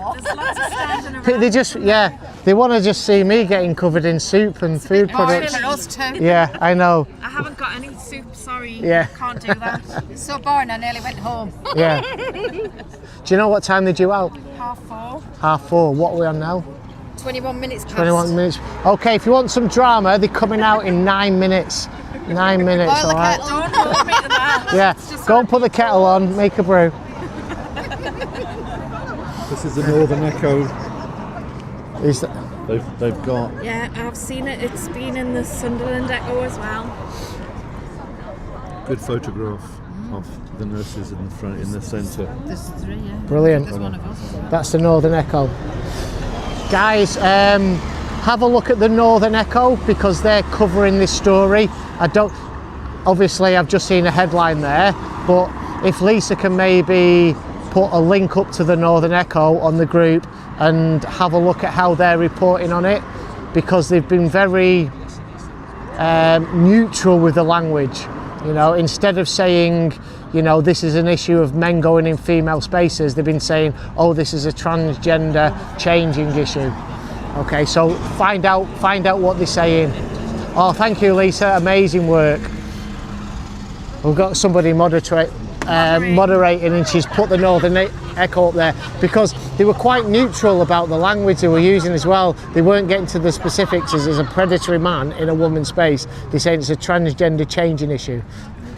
more. There's lots of standing around. They just, they want to just see me getting covered in soup and food products. For us too. Yeah, I know. I haven't got any soup, sorry. Yeah. Can't do that. It's so boring, I nearly went home. Yeah. Do you know what time they're due out? 4:30. 4:30. What are we on now? 21 minutes past. 21 minutes. Okay, if you want some drama, they're coming out in 9 minutes. 9 minutes, Boil the alright? kettle. Don't hold me to that. Yeah, go and put the kettle on, make a brew. This is the Northern Echo. Is that, They've got. Yeah, I've seen it. It's been in the Sunderland Echo as well. Good photograph of the nurses in the front, in the centre. There's 3, yeah. Brilliant. There's one of us as well. that's the Northern Echo. Guys, have a look at the Northern Echo because they're covering this story. Obviously I've just seen a headline there, but if Lisa can maybe put a link up to the Northern Echo on the group and have a look at how they're reporting on it, because they've been very neutral with the language. You know, instead of saying, you know, this is an issue of men going in female spaces, they've been saying, oh, this is a transgender changing issue. Okay, so find out what they're saying. Oh, thank you, Lisa, amazing work. We've got somebody moderating, and she's put the Northern Echo up there because they were quite neutral about the language they were using as well. They weren't getting to the specifics as a predatory man in a woman's space. They're saying it's a transgender changing issue.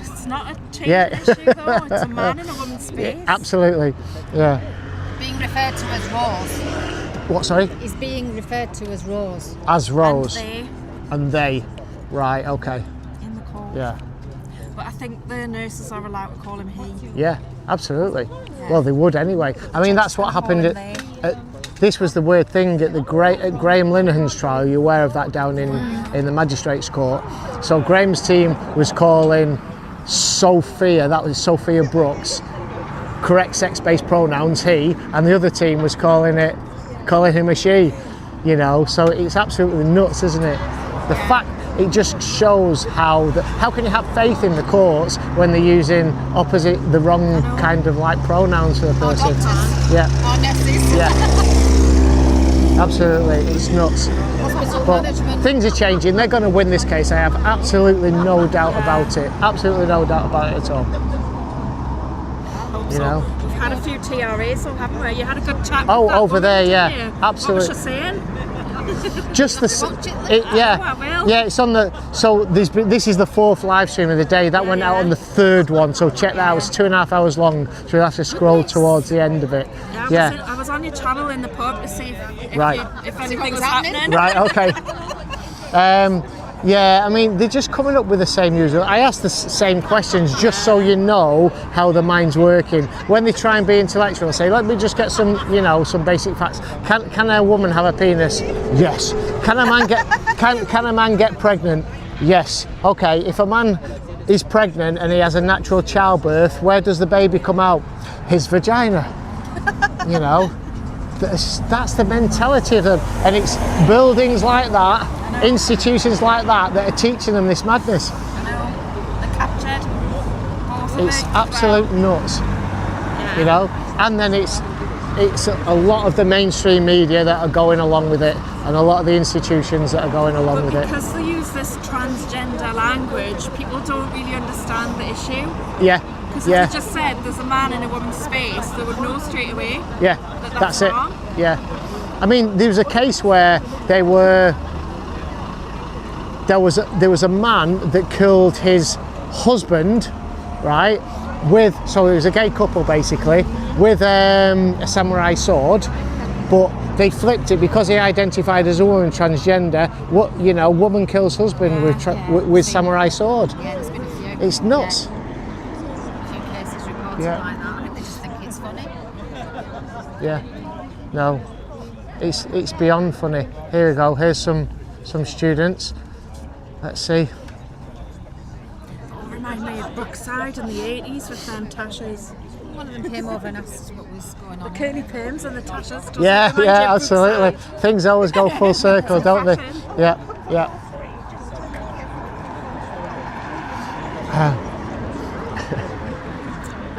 It's not a changing issue though, it's a man in a woman's space. Yeah, absolutely, yeah. Being referred to as Rose. What, sorry? He's being referred to as Rose. As Rose. And they. Right, okay. in the call. Yeah. But I think the nurses are allowed to call him he. Yeah, absolutely. Well, they would anyway. I mean, that's what happened this was the weird thing at at Graham Linehan's trial. You're aware of that down in the magistrates' court. So Graham's team was calling Sophia, that was Sophia Brooks, correct sex-based pronouns, he, and the other team was calling him a she. You know, so it's absolutely nuts, isn't it? The fact. It just shows how can you have faith in the courts when they're using the wrong kind of like pronouns for the person. Yeah. Or nurses. Yeah. Absolutely, it's nuts. Hospital But management. things are changing. They're going to win this case. I have absolutely no doubt about it. Absolutely no doubt about it at all. You know. We've had a few TRAs, so haven't we? You had a good chat. Oh, with that over woman, there, didn't yeah, you? absolutely. What was she saying? Just the will. yeah, it's on the. So this is the 4th live stream of the day. That went out on the 3rd one. So check that out. It's 2.5 hours long. So you'll have to scroll towards the end of it. Yeah, I was on your channel in the pub to see if anything was happening. Right. Okay. Yeah, I mean, they're just coming up with the same usual. I ask the same questions just so you know how the mind's working. When they try and be intellectual, say, let me just get some basic facts. Can a woman have a penis? Yes. Can a man get can a man get pregnant? Yes. Okay, if a man is pregnant and he has a natural childbirth, where does the baby come out? His vagina. You know, that's the mentality of them, and it's buildings like that. Institutions like that are teaching them this madness. I know. They're captured. It's absolute nuts. Yeah. You know, and then it's a lot of the mainstream media that are going along with it, and a lot of the institutions that are going along with it. Because they use this transgender language, people don't really understand the issue. Yeah. Because if they just said there's a man in a woman's space, they would know straight away. Yeah. That's wrong. It. Yeah. I mean, there was a case where there was a man that killed his husband, right? So it was a gay couple basically, with a samurai sword, but they flipped it because he identified as a woman, transgender. Woman kills husband with samurai sword. Yeah, there's been a few. It's nuts. A few cases reported like that. I think they just think it's funny. Yeah. No. It's beyond funny. Here we go. Here's some students. Let's see. Remind me of Brookside in the 80s with them Tashas. One of them came over and asked what was going on. The curly perms and the Tashas. Doesn't Yeah, it remind you of absolutely. Brookside? Things always go full circle, don't they? Fashion. Yeah.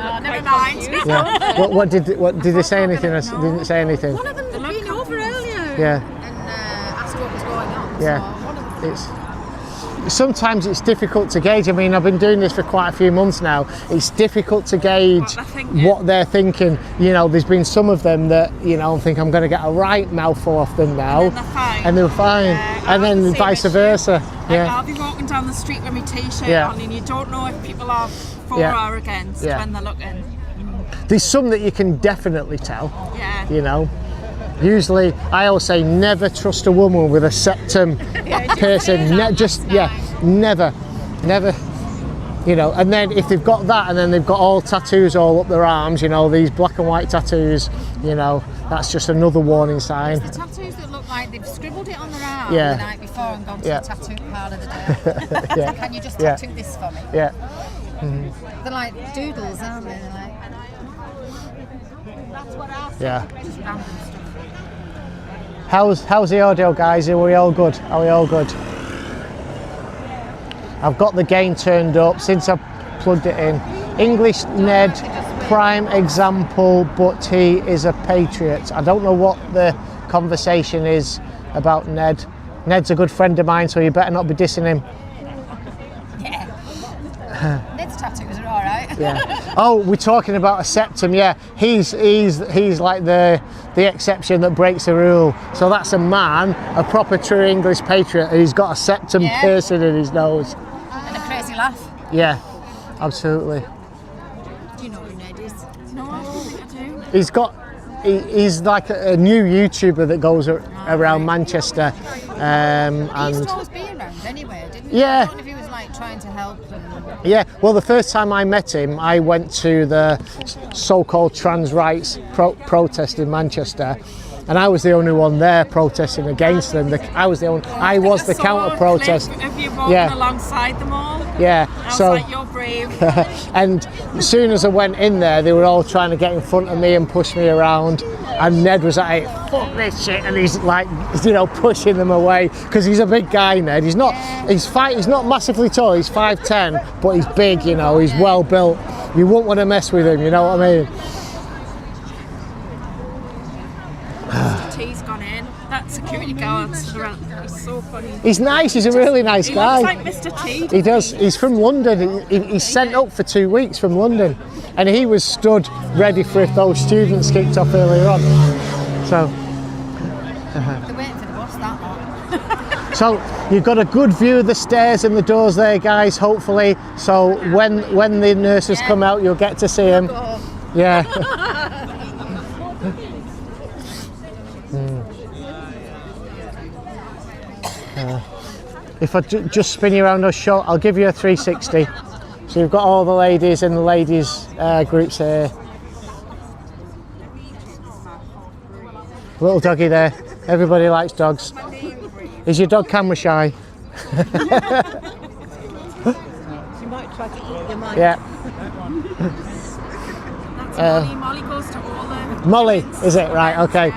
Oh, never mind. Yeah. What did they say anything? Didn't say anything. One of them had been over earlier. Yeah. And asked what was going on. Yeah. So one of them, Sometimes it's difficult to gauge. I mean, I've been doing this for quite a few months now. It's difficult to gauge what they're thinking. You know, there's been some of them that, you know, I think I'm going to get a right mouthful off them now. And And they they're fine. were fine. And then vice versa. Like, I'll be walking down the street with my t-shirt on, and you don't know if people are for or against when they're looking. There's some that you can definitely tell. Yeah. You know. Usually, I always say never trust a woman with a septum piercing. Never. You know, and then if they've got that, and then they've got all tattoos all up their arms, you know, these black and white tattoos, you know, that's just another warning sign. the tattoos that look like they've scribbled it on their arm Yeah. the night before and gone to Yeah. the tattoo parlour the day. Can you just tattoo this for me? Yeah. They're like doodles, aren't they? They're like Yeah. just random stuff. How's the audio, guys? Are we all good? Are we all good? I've got the gain turned up since I've plugged it in. English Ned, prime example, but he is a patriot. I don't know what the conversation is about Ned. Ned's a good friend of mine, so you better not be dissing him. Yeah. Ned's tattoos are all right. Yeah. Oh, we're talking about a septum. Yeah, he's like the exception that breaks the rule. So that's a man, a proper true English patriot. He's got a septum piercing in his nose. And a crazy laugh. Yeah, absolutely. Do you know who Ned is? No, I don't think I do. He's like a new YouTuber that goes around Manchester. He And used to always be around anyway, didn't he? Yeah. I don't know if he was like trying to help. yeah, well, the first time I met him, I went to the so-called trans rights protest in Manchester, and I was the only one there protesting against them. I was the counter protest. Have you walking alongside them all? Yeah. I was like, you're brave. And as soon as I went in there, they were all trying to get in front of me and push me around. And Ned was like, fuck this shit, and he's like, you know, pushing them away because he's a big guy. Ned, he's not massively tall. He's 5'10", but he's big. You know, he's well built. You wouldn't want to mess with him. You know what I mean? Mr. T's gone in. That security guard's so funny. He's nice. He's a really nice He guy. looks like Mr. T. He does. He's from London. He's sent up for 2 weeks from London, and he was stood ready for if those students kicked off earlier on. So, They're waiting for the bus, that lot. so you've got a good view of the stairs and the doors there, guys. Hopefully, so when the nurses come out, you'll get to see them. Yeah. If I just spin you around or shot, I'll give you a 360. So you've got all the ladies in the ladies groups here. Little doggy there. Everybody likes dogs. Is your dog camera shy? She might try to eat your mic. Yeah. That's Molly. Molly goes to all the... Molly, is it? Right, okay.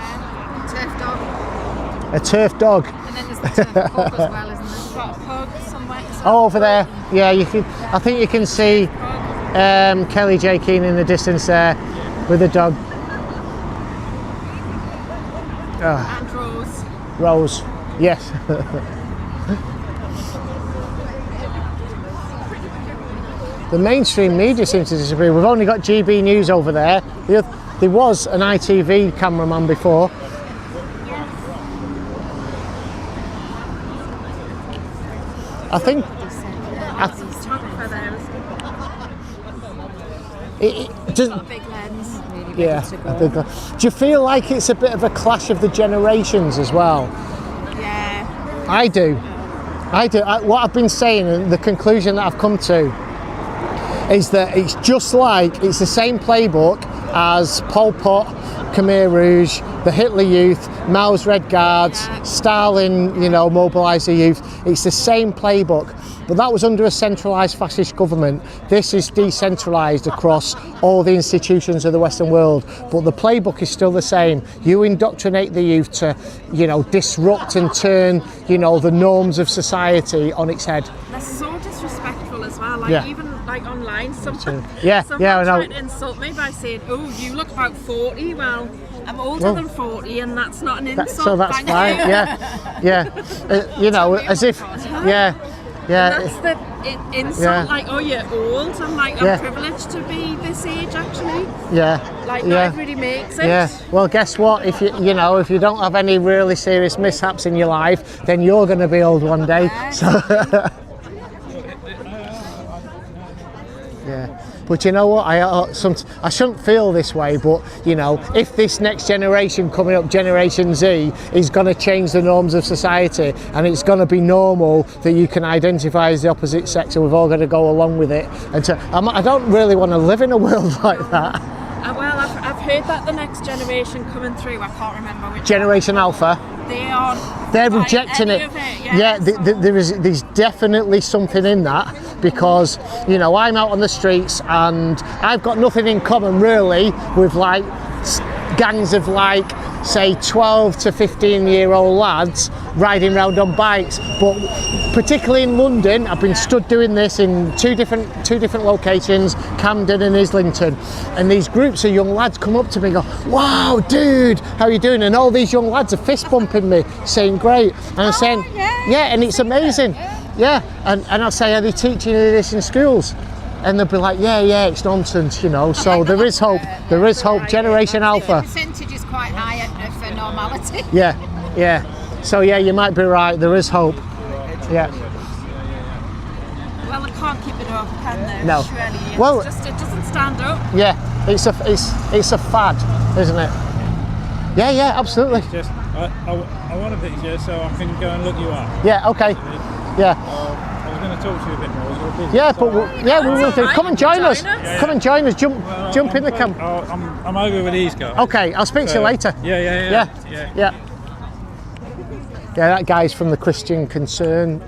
Turf dog. A turf dog. And then there's the turf pug as well, isn't there? Got a pug somewhere. Oh, over there. Yeah, you can. I think you can see Kelly J. Keane in the distance there with the dog. And Rose. Rose. Yes. The mainstream media seems to disagree. We've only got GB News over there. There was an ITV cameraman before. I think it just, Got a big lens. yeah. Do you feel like it's a bit of a clash of the generations as well? Yeah. I do. What I've been saying, and the conclusion that I've come to, is that it's just like, it's the same playbook as Pol Pot, Khmer Rouge, the Hitler Youth, Mao's Red Guards, Stalin, you know, mobilise the youth. It's the same playbook, but that was under a centralised fascist government. This is decentralised across all the institutions of the Western world, but the playbook is still the same. You indoctrinate the youth to, you know, disrupt and turn, you know, the norms of society on its head. They're so disrespectful as well. Like even like like online. Someone Yeah, I know. tried to insult me by saying, "Oh, you look about 40." Well, I'm older than 40, and that's not an insult. So that's thank fine. you. Yeah. You know, as if. Yeah. And that's the insult, Yeah. like, oh, you're old. I'm like, I'm privileged to be this age, actually. Yeah. Like, not everybody makes it. Yeah. Well, guess what? If if you don't have any really serious mishaps in your life, then you're going to be old one day. Yeah. So. Yeah. But you know what? I shouldn't feel this way, but you know, if this next generation coming up, Generation Z, is going to change the norms of society, and it's going to be normal that you can identify as the opposite sex, and we've all got to go along with it. And I don't really want to live in a world like that. Well, I've heard that the next generation coming through, I can't remember which Generation Alpha. They're rejecting it. There's definitely something in that, because you know, I'm out on the streets and I've got nothing in common really with like gangs of like say 12 to 15-year-old lads riding around on bikes, but particularly in London, I've been stood doing this in two different locations, Camden and Islington, and these groups of young lads come up to me and go, "Wow, dude, how are you doing?" And all these young lads are fist bumping me, saying great, and I'm saying, yeah, and it's amazing, yeah, and I'll say, "Are they teaching you this in schools?" And they'll be like, yeah, it's nonsense, you know. So there is hope. There is hope. Generation Alpha. The percentage is quite high for normality. Yeah. So yeah, you might be right. There is hope. Yeah. Well, they can't keep it up, can they? No. Surely. Well, it doesn't stand up. Yeah, it's a fad, isn't it? Yeah, absolutely. It's just I want a picture so I can go and look you up. Yeah. Okay. Yeah. I was going to talk to you a bit more. You're busy. Yeah, but we will do. Right. Come and join us. Yeah. Come and join us. Jump in the camp. I'm over with these guys. Okay, I'll speak to you later. Yeah. Yeah, that guy's from the Christian Concern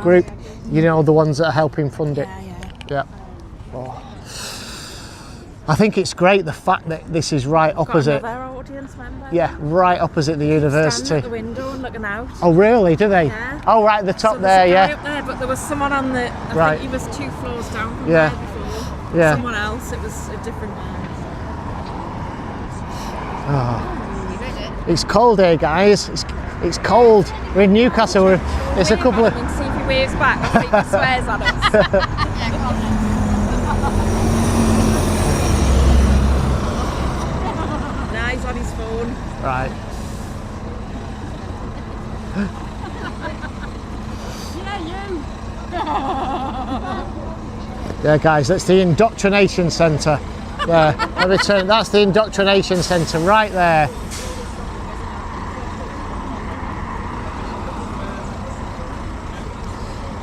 group. You know, the ones that are helping fund it. Yeah. Oh. I think it's great the fact that this is right opposite. Got another audience member. Yeah, right opposite the university. Standing at the window and looking out. Oh really? Do they? Yeah. Oh right, at the top So there. there's a guy Yeah. up there, but there was someone on the. I think he was 2 floors down from Yeah. there before. Yeah. Someone else. It was a different. It's cold here, guys. It's cold. We're in Newcastle. It's a couple of. See if he waves back. I'll see if he swears at us. Nah, he's on his phone. Right. Yeah, guys, that's the indoctrination centre. Yeah, that's the indoctrination centre right there.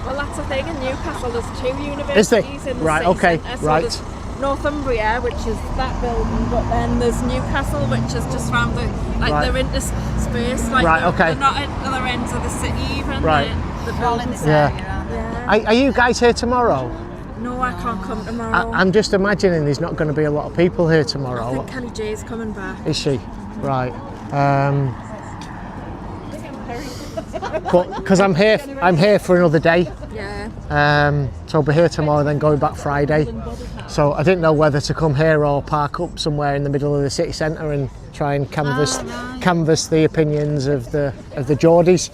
Well, that's the thing in Newcastle. There's 2 universities Is there? in the Right, city okay, centre. So right. there's Northumbria, which is that building, but then there's Newcastle, which is just round the they're interspersed. Like Right, okay. They're not at other ends of the city even. Right. The All in buildings. this Yeah. area, aren't they? Yeah. Are you guys here tomorrow? No, I can't come tomorrow. I'm just imagining there's not going to be a lot of people here I tomorrow. think Kenny J's coming back. Is she? Right. But because I'm here for another day. Yeah. So I'll be here tomorrow, then going back Friday. So I didn't know whether to come here or park up somewhere in the middle of the city centre and try and canvass the opinions of the Geordies.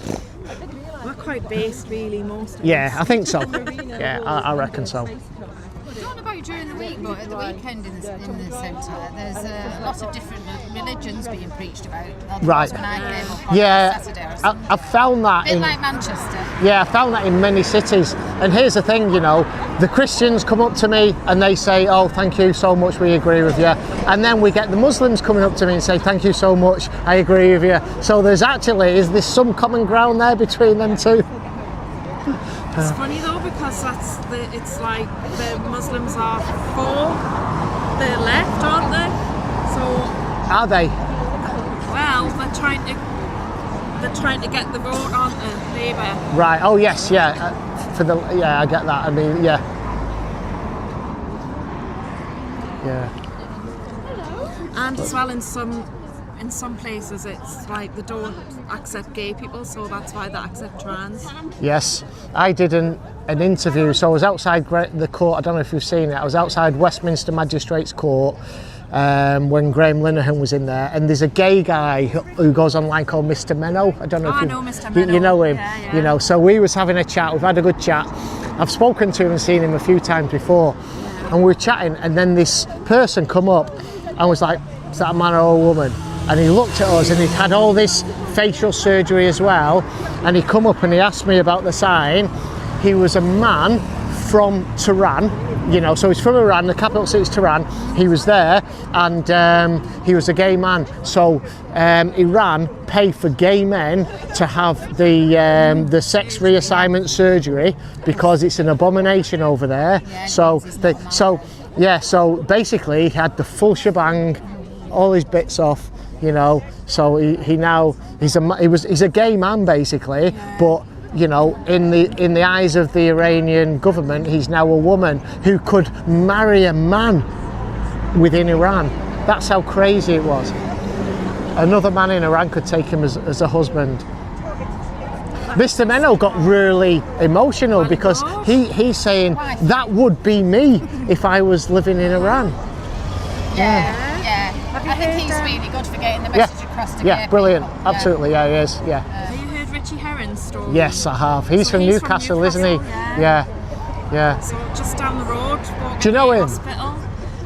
We're quite based, really, most of Yeah, us. I think so. Yeah, I reckon so. I don't know about during the week, but at the weekend in the centre, there's a lot of different religions being preached about. Right. When I came up on Yeah, Saturday or something. I've found that A bit in. like Manchester. Yeah, I found that in many cities. And here's the thing, you know, the Christians come up to me and they say, "Oh, thank you so much, we agree with you." And then we get the Muslims coming up to me and say, "Thank you so much, I agree with you." So is there some common ground there between them two? It's funny though, because it's like the Muslims are for the left, aren't they? So Are they? well, they're trying to get the vote, aren't they, Labour? Right. Oh yes, yeah. I get that. I mean, yeah. Yeah. And as well in some in some places it's like they don't accept gay people, so that's why they accept trans. Yes, I did an interview, so I was outside the court, I don't know if you've seen it, I was outside Westminster Magistrates Court when Graham Linehan was in there, and there's a gay guy who goes online called Mr. Menno. I don't know if I know Mr. Menno. You know him, yeah. You know, so we was having a chat, we've had a good chat. I've spoken to him and seen him a few times before, and we were chatting, and then this person come up and was like, is that a man or a woman? And he looked at us and he had all this facial surgery as well, and he come up and he asked me about the sign. He was a man from Tehran, you know, so he's from Iran, the capital city is Tehran. He was there, and he was a gay man. So Iran pay for gay men to have the sex reassignment surgery because it's an abomination over there. Yeah, so basically he had the full shebang, all his bits off, you know. So he's a gay man basically, but you know, in the eyes of the Iranian government, he's now a woman who could marry a man within Iran. That's how crazy it was. Another man in Iran could take him as a husband. Mr. Menno got really emotional because he's saying that would be me if I was living in Iran. Yeah. I think he's really good for getting the message across to Yeah, brilliant. people. Absolutely, yeah, he is. Yeah. Have you heard Richie Herron's story? Yes, I have. He's from Newcastle, isn't he? Yeah. So just down the road. Do you know him? Hospital.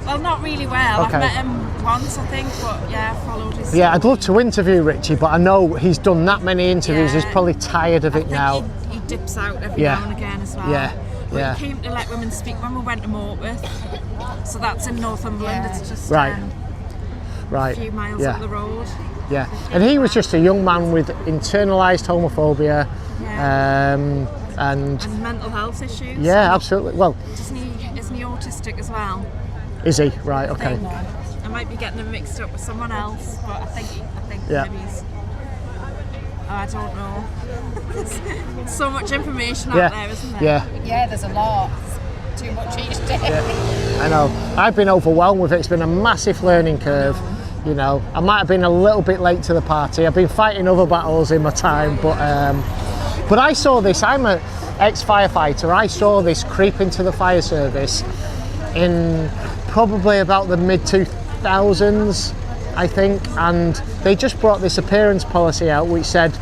Well, not really well. Okay. I've met him once, I think, but yeah, I followed his. Yeah, I'd love to interview Richie, but I know he's done that many interviews. He's probably tired of it now. He dips out every now and again as well. Yeah. He came to let women speak when we went to Morpeth. So that's in Northumberland. Yeah. It's just Right. a few miles up the road. Yeah, and he was just a young man with internalised homophobia, and mental health issues. Yeah, absolutely. Well, isn't he autistic as well? is he? Right, okay. I might be getting him mixed up with someone else, but I think Yeah. maybe he's. I don't know. There's so much information Yeah. out there, isn't there? Yeah, there's a lot. It's too much each day. Yeah, I know. I've been overwhelmed with it. It's been a massive learning curve. You know, I might have been a little bit late to the party. I've been fighting other battles in my time, but I saw this. I'm an ex-firefighter. I saw this creep into the fire service in probably about the mid-2000s, I think, and they just brought this appearance policy out which said,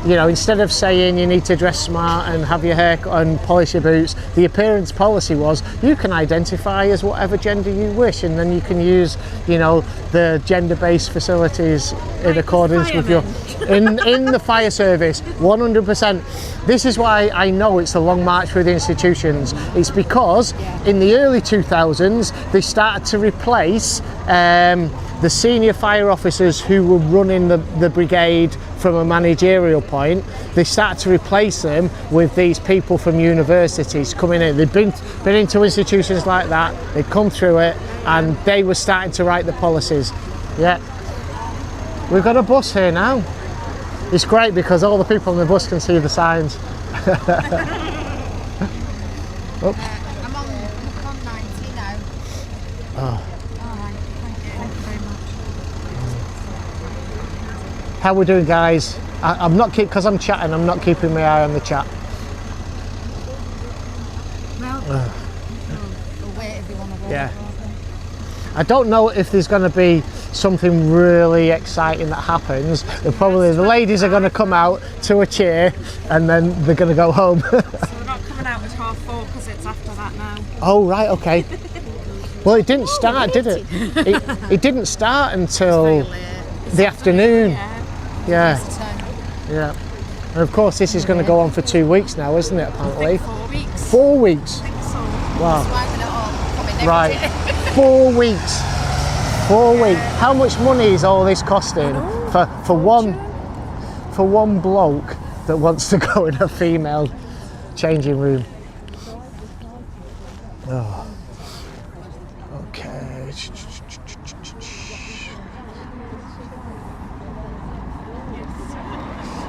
you know, instead of saying you need to dress smart and have your hair cut and polish your boots, the appearance policy was you can identify as whatever gender you wish, and then you can use, you know, the gender-based facilities in accordance with your in the fire service. 100%. This is why I know it's a long march through the institutions. It's because in the early 2000s they started to replace the senior fire officers who were running the brigade from a managerial point. They started to replace them with these people from universities coming in. They'd been into institutions like that, they'd come through it, and they were starting to write the policies. Yeah. We've got a bus here now. It's great because all the people on the bus can see the signs. I'm on 90 now. Oh. Alright, thank you very much. How we doing, guys? I'm not because I'm chatting. I'm not keeping my eye on the chat. Well, we'll wait if you want to go. Yeah. I don't know if there's going to be something really exciting that happens. Probably the ladies are going to come out to a cheer, and then they're going to go home. So we're not coming out at 4:30 because it's after that now. Oh right, okay. Well, it didn't start, did it? It didn't start until the afternoon. Yeah. And of course, this is going to go on for 2 weeks now, isn't it? Apparently. 4 weeks. 4 weeks. I think so. Wow. Swiping it all, coming every Right. day. 4 weeks. 4 weeks. How much money is all this costing for one bloke that wants to go in a female changing room? Oh. Okay.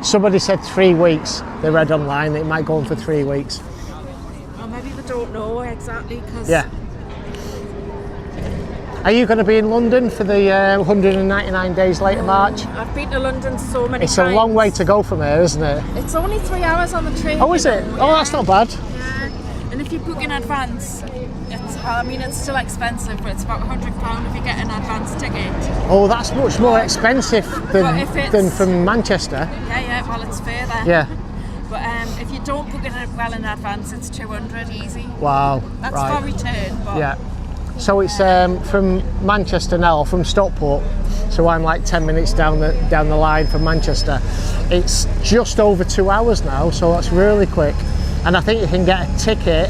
Somebody said 3 weeks. They read online that it might go on for 3 weeks. Or maybe they don't know exactly because. Yeah. Are you going to be in London for the 199 Days Later March? I've been to London so many times. It's a long way to go from here, isn't it? It's only 3 hours on the train. Oh, is it? Oh, that's not bad. Yeah. And if you book in advance, it's still expensive, but it's about £100 if you get an advance ticket. Oh, that's much more expensive than from Manchester. Yeah, well, it's further. Yeah. But if you don't book it well in advance, it's 200 easy. Wow. That's right. for return. But Yeah. So it's from Manchester now, or from Stockport. So I'm like 10 minutes down the line from Manchester. It's just over 2 hours now, so that's really quick. And I think you can get a ticket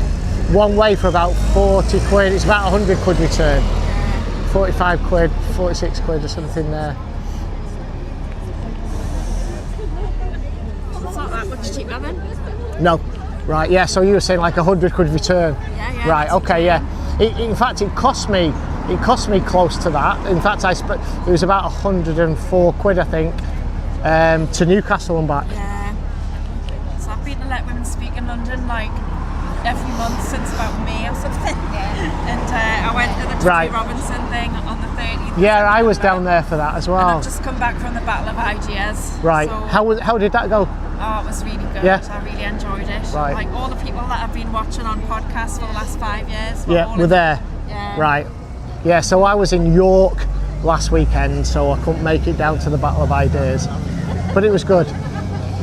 one way for about 40 quid. It's about 100 quid return. 45 quid, 46 quid or something there. It's not that much cheaper then. No. Right, yeah, so you were saying like 100 quid return. Yeah. Right, okay, yeah. In fact, it cost me close to that. In fact, it was about 104 quid, I think, to Newcastle and back. Yeah. So I've been to Let Women Speak in London like every month since about May or something. And I went to the Tony Robinson thing on the 30th. Yeah, I was down there for that as well. And I've just come back from the Battle of Ideas. Right. So, How did that go? oh, it was really good. Yeah. I really enjoyed it. Right. Like all the people that I've been watching on podcasts for the last 5 years. Were there. Yeah. Right. Yeah, so I was in York last weekend, so I couldn't make it down to the Battle of Ideas. But it was good.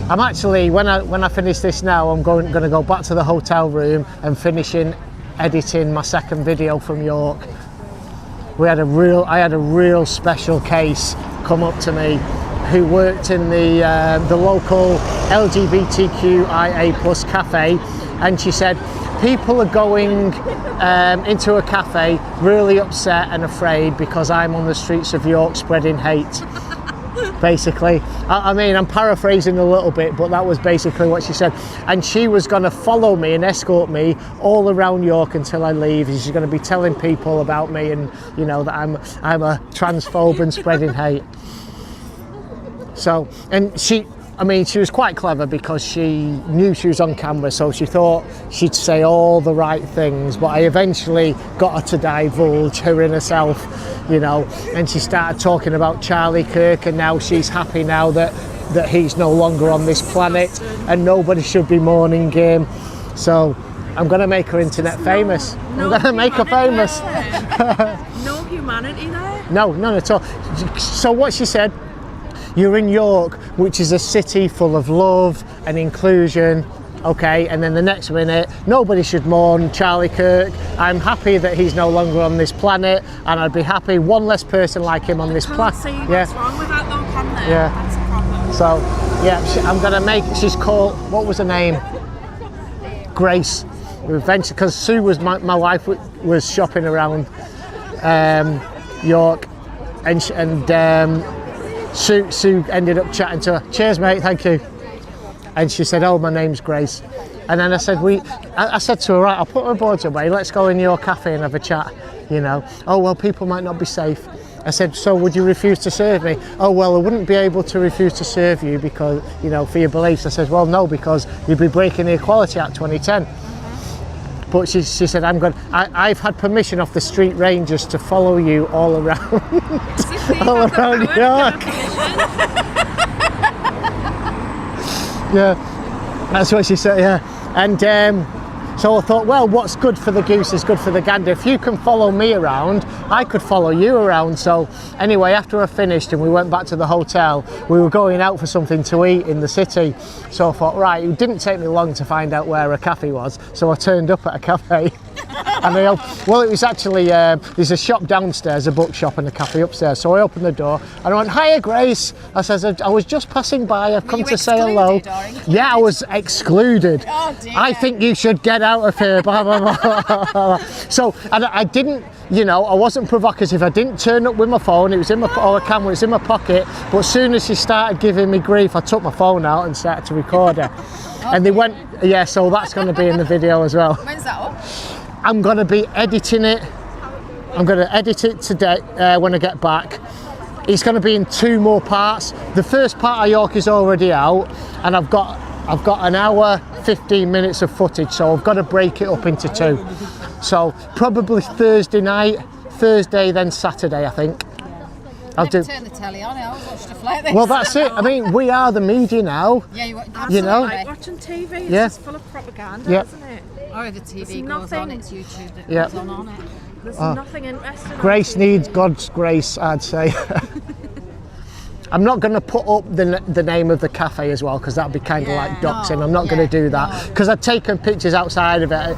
I'm actually, when I finish this now, I'm going to go back to the hotel room and finishing editing my second video from York. I had a real special case come up to me who worked in the local LGBTQIA+ cafe, and she said people are going into a cafe really upset and afraid because I'm on the streets of York spreading hate. Basically, I mean, I'm paraphrasing a little bit, but that was basically what she said. And she was going to follow me and escort me all around York until I leave. She's going to be telling people about me, and you know that I'm a transphobe and spreading hate. So, and she was quite clever because she knew she was on camera, so she thought she'd say all the right things, but I eventually got her to divulge her inner self, you know, and she started talking about Charlie Kirk, and now she's happy now that he's no longer on this planet and nobody should be mourning him. So I'm going to make her internet famous. I'm going to make her famous. No humanity there? No, none at all. So what she said, you're in York, which is a city full of love and inclusion, okay, and then the next minute, nobody should mourn Charlie Kirk. I'm happy that he's no longer on this planet, and I'd be happy one less person like him on this planet. See what's wrong with that though, can there? Yeah. That's a problem. So, yeah, I'm going to she's called, what was her name? Grace. Eventually, because Sue was my wife was shopping around York, and Sue ended up chatting to her. Cheers, mate, thank you. And she said, oh, my name's Grace. And then I said to her, right, I'll put my boards away, let's go in your cafe and have a chat, you know. Oh, well, people might not be safe. I said, so would you refuse to serve me? Oh, well, I wouldn't be able to refuse to serve you because, you know, for your beliefs. I said, well, no, because you'd be breaking the Equality Act 2010. But she said, I've had permission off the street rangers to follow you all around, all around York. Yeah, that's what she said, yeah. And so I thought, well, what's good for the goose is good for the gander. If you can follow me around, I could follow you around. So anyway, after I finished and we went back to the hotel, we were going out for something to eat in the city. So I thought, right, it didn't take me long to find out where a cafe was. So I turned up at a cafe. And it was actually, there's a shop downstairs, a bookshop, and a cafe upstairs. So I opened the door and I went, hiya, Grace. I said, I was just passing by, I've come to say hello. Yeah, I was excluded. Oh, dear. I think you should get out of here, blah, blah, blah. So, and I didn't, you know, I wasn't provocative. I didn't turn up with my phone, it was in my, or a camera, it was in my pocket. But as soon as she started giving me grief, I took my phone out and started to record her. And they went, yeah, so that's going to be in the video as well. When's that up? I'm going to be editing it. I'm going to edit it today when I get back. It's going to be in 2 more parts. The first part of York is already out, and I've got an hour, 15 minutes of footage, so I've got to break it up into 2. So probably Thursday night, Thursday, then Saturday, I think. I'll Never do. turn the telly on. I always watch stuff like this. Well, that's it. I mean, we are the media now. Yeah, You know? Like watching TV, it's Yeah. just full of propaganda, Yeah. isn't it? Or the TV goes on, it's YouTube that Yeah. goes on it. There's nothing interesting. on Grace TV. needs God's grace, I'd say. I'm not going to put up the name of the cafe as well, because that'd be kind of like doxing. I'm not going to do that, because I've taken pictures outside of it.